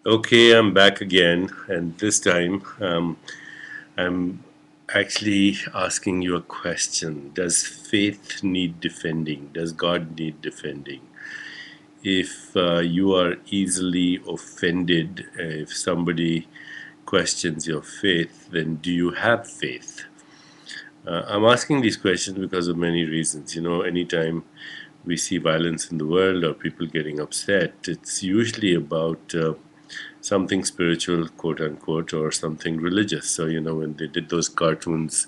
Okay, I'm back again, and this time I'm actually asking you a question. Does faith need defending? Does God need defending? If you are easily offended, if somebody questions your faith, then do you have faith? I'm asking these questions because of many reasons. Anytime we see violence in the world or people getting upset, it's usually about something spiritual, quote unquote, or something religious. So, when they did those cartoons,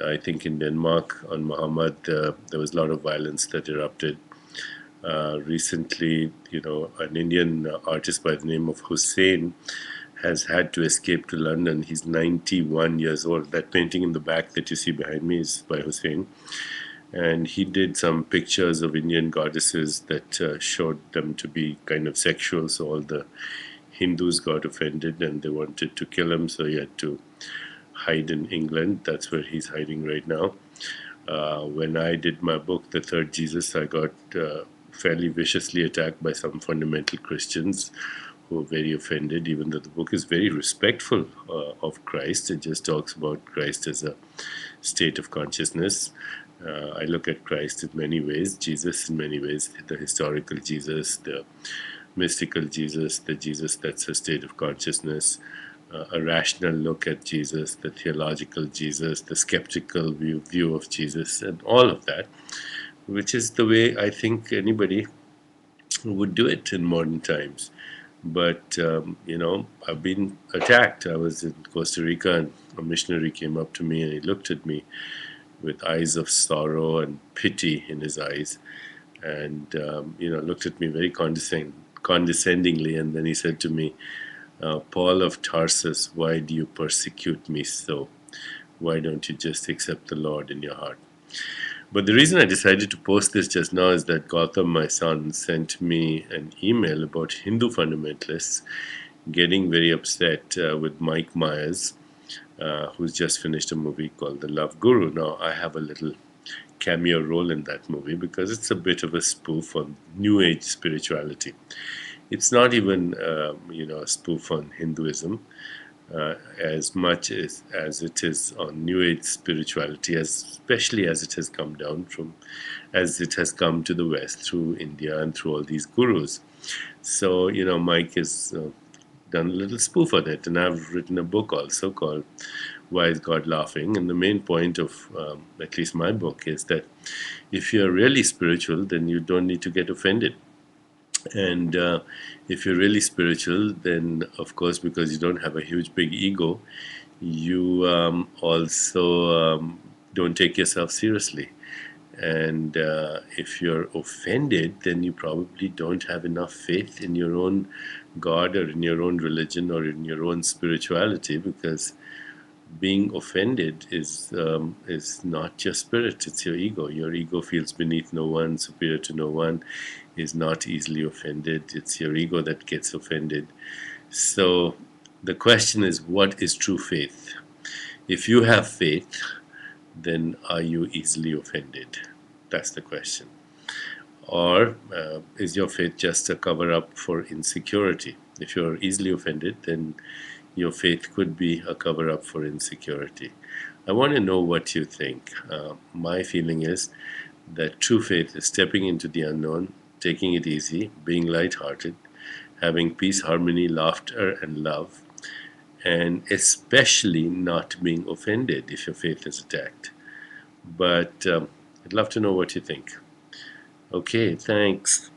I think in Denmark on Muhammad, there was a lot of violence that erupted. Recently, an Indian artist by the name of Hussein has had to escape to London. He's 91 years old. That painting in the back that you see behind me is by Hussein. And he did some pictures of Indian goddesses that showed them to be kind of sexual. So all the Hindus got offended and they wanted to kill him. So he had to hide in England. That's where he's hiding right now. When I did my book, The Third Jesus, I got fairly viciously attacked by some fundamental Christians who were very offended, even though the book is very respectful of Christ. It just talks about Christ as a state of consciousness. I look at Christ in many ways, Jesus in many ways, the historical Jesus, the mystical Jesus, the Jesus that's a state of consciousness, a rational look at Jesus, the theological Jesus, the skeptical view of Jesus, and all of that, which is the way I think anybody would do it in modern times. But, I've been attacked. I was in Costa Rica and a missionary came up to me and he looked at me with eyes of sorrow and pity in his eyes and, looked at me very condescendingly. And then he said to me, Paul of Tarsus, why do you persecute me so? Why don't you just accept the Lord in your heart? But the reason I decided to post this just now is that Gautam, my son, sent me an email about Hindu fundamentalists getting very upset with Mike Myers, who's just finished a movie called The Love Guru. Now, I have a little cameo role in that movie because it's a bit of a spoof on New Age spirituality. It's not even, a spoof on Hinduism as much as it is on New Age spirituality, especially as it has come down as it has come to the West through India and through all these gurus. So, Mike has done a little spoof on it, and I've written a book also called Why is God Laughing? And the main point of at least my book is that if you're really spiritual, then you don't need to get offended. And if you're really spiritual, then of course, because you don't have a huge, big ego, you also don't take yourself seriously. And if you're offended, then you probably don't have enough faith in your own God or in your own religion or in your own spirituality, because being offended is not your spirit, it's your ego. Your ego feels beneath no one, superior to no one, is not easily offended. It's your ego that gets offended. So the question is, what is true faith? If you have faith, then are you easily offended? That's the question. Or is your faith just a cover up for insecurity? If you're easily offended, then your faith could be a cover up for insecurity. I want to know what you think. My feeling is that true faith is stepping into the unknown, taking it easy, being lighthearted, having peace, harmony, laughter, and love, and especially not being offended if your faith is attacked. But I'd love to know what you think. Okay, thanks.